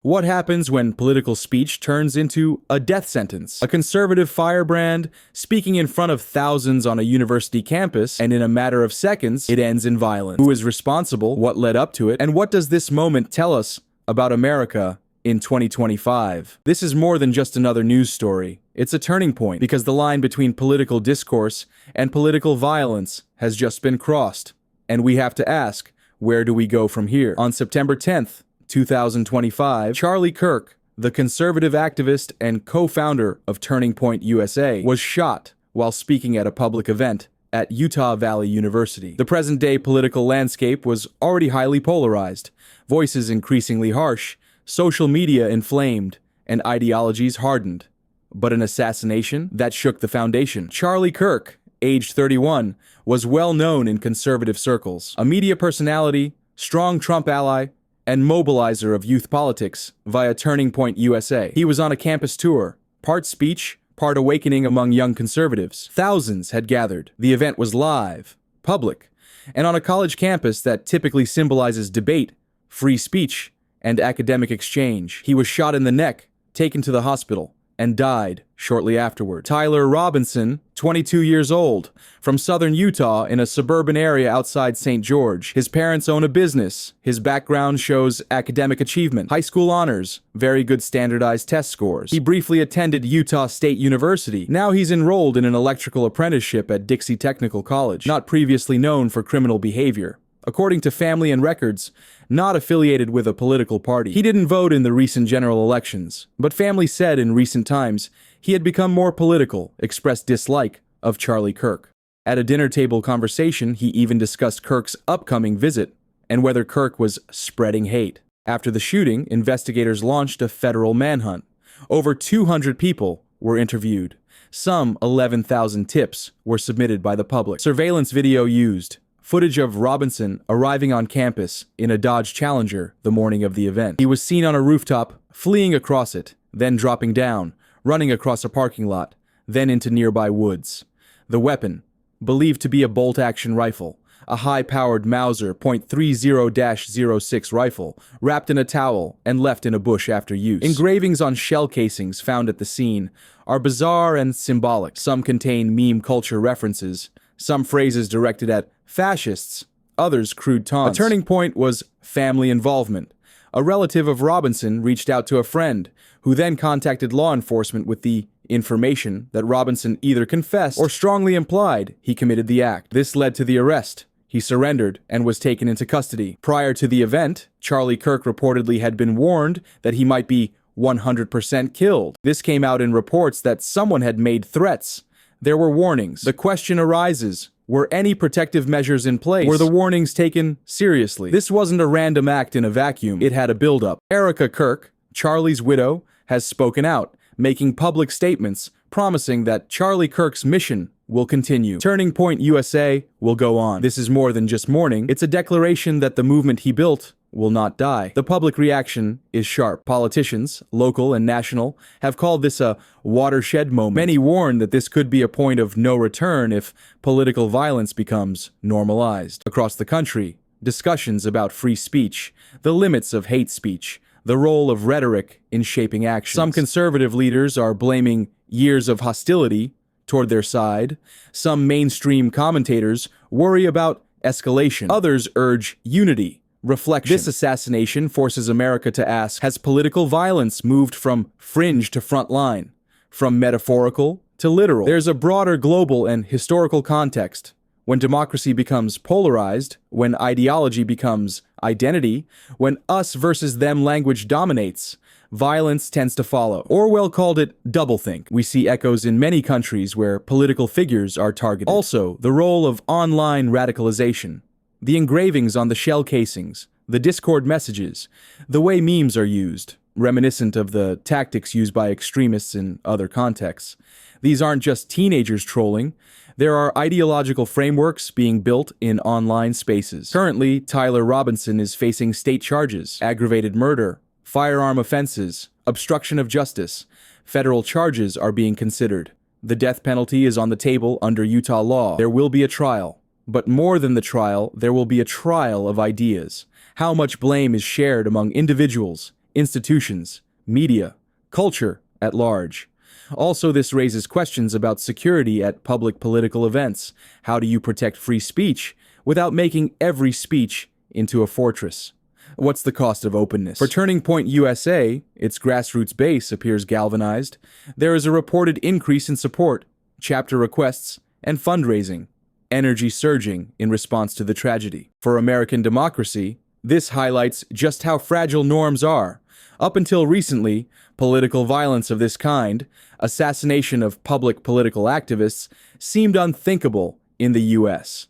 What happens when political speech turns into a death sentence? A conservative firebrand speaking in front of thousands on a university campus, and in a matter of seconds, it ends in violence. Who is responsible? What led up to it? And what does this moment tell us about America in 2025? This is more than just another news story. It's a turning point, because the line between political discourse and political violence has just been crossed. And we have to ask, where do we go from here? On September 10th, 2025, Charlie Kirk, the conservative activist and co-founder of Turning Point USA, was shot while speaking at a public event at Utah Valley University. The present-day political landscape was already highly polarized, voices increasingly harsh, social media inflamed, and ideologies hardened. But an assassination that shook the foundation. Charlie Kirk, aged 31, was well known in conservative circles. A media personality, strong Trump ally, and mobilizer of youth politics via Turning Point USA. He was on a campus tour, part speech, part awakening among young conservatives. Thousands had gathered. The event was live, public, and on a college campus that typically symbolizes debate, free speech, and academic exchange. He was shot in the neck, taken to the hospital, and died shortly afterward. Tyler Robinson, 22 years old, from southern Utah in a suburban area outside St. George. His parents own a business. His background shows academic achievement, high school honors, very good standardized test scores. He briefly attended Utah State University. Now he's enrolled in an electrical apprenticeship at Dixie Technical College, not previously known for criminal behavior. According to family and records, not affiliated with a political party. He didn't vote in the recent general elections, but family said in recent times he had become more political, expressed dislike of Charlie Kirk. At a dinner table conversation, he even discussed Kirk's upcoming visit and whether Kirk was spreading hate. After the shooting, investigators launched a federal manhunt. Over 200 people were interviewed. Some 11,000 tips were submitted by the public. Surveillance video used. Footage of Robinson arriving on campus in a Dodge Challenger the morning of the event. He was seen on a rooftop, fleeing across it, then dropping down, running across a parking lot, then into nearby woods. The weapon, believed to be a bolt-action rifle, a high-powered Mauser .30-06 rifle, wrapped in a towel and left in a bush after use. Engravings on shell casings found at the scene are bizarre and symbolic. Some contain meme culture references, some phrases directed at fascists, others crude taunts. A turning point was family involvement. A relative of Robinson reached out to a friend, who then contacted law enforcement with the information that Robinson either confessed or strongly implied he committed the act. This led to the arrest. He surrendered and was taken into custody. Prior to the event, Charlie Kirk reportedly had been warned that he might be 100% killed. This came out in reports that someone had made threats. There were warnings. The question arises, were any protective measures in place? Were the warnings taken seriously? This wasn't a random act in a vacuum. It had a buildup. Erica Kirk, Charlie's widow, has spoken out, making public statements promising that Charlie Kirk's mission will continue. Turning Point USA will go on. This is more than just mourning. It's a declaration that the movement he built will not die. The public reaction is sharp. Politicians, local and national, have called this a watershed moment. Many warn that this could be a point of no return if political violence becomes normalized. Across the country, discussions about free speech, the limits of hate speech, the role of rhetoric in shaping action. Some conservative leaders are blaming years of hostility toward their side. Some mainstream commentators worry about escalation. Others urge unity, reflection. This assassination forces America to ask, has political violence moved from fringe to front line, from metaphorical to literal? There's a broader global and historical context. When democracy becomes polarized, when ideology becomes identity, when us versus them language dominates, violence tends to follow. Orwell called it doublethink. We see echoes in many countries where political figures are targeted. Also, the role of online radicalization. The engravings on the shell casings, the Discord messages, the way memes are used, reminiscent of the tactics used by extremists in other contexts. These aren't just teenagers trolling. There are ideological frameworks being built in online spaces. Currently, Tyler Robinson is facing state charges, aggravated murder, firearm offenses, obstruction of justice. Federal charges are being considered. The death penalty is on the table under Utah law. There will be a trial. But more than the trial, there will be a trial of ideas. How much blame is shared among individuals, institutions, media, culture at large. Also, this raises questions about security at public political events. How do you protect free speech without making every speech into a fortress? What's the cost of openness? For Turning Point USA, its grassroots base appears galvanized. There is a reported increase in support, chapter requests, and fundraising, energy surging in response to the tragedy. For American democracy, this highlights just how fragile norms are. Up until recently, political violence of this kind, assassination of public political activists, seemed unthinkable in the US.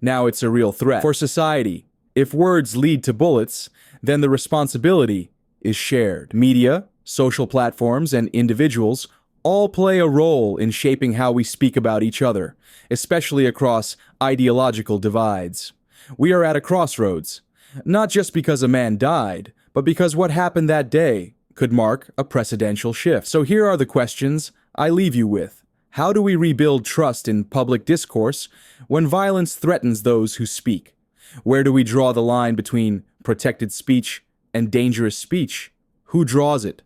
Now it's a real threat for society. If words lead to bullets, then the responsibility is shared. Media, social platforms, and individuals all play a role in shaping how we speak about each other, especially across ideological divides. We are at a crossroads, not just because a man died, but because what happened that day could mark a precedential shift. So here are the questions I leave you with. How do we rebuild trust in public discourse when violence threatens those who speak? Where do we draw the line between protected speech and dangerous speech? Who draws it?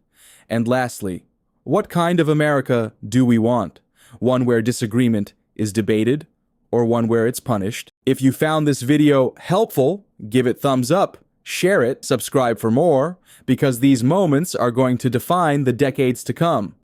And lastly, what kind of America do we want? One where disagreement is debated, or one where it's punished? If you found this video helpful, give it thumbs up, share it, subscribe for more, because these moments are going to define the decades to come.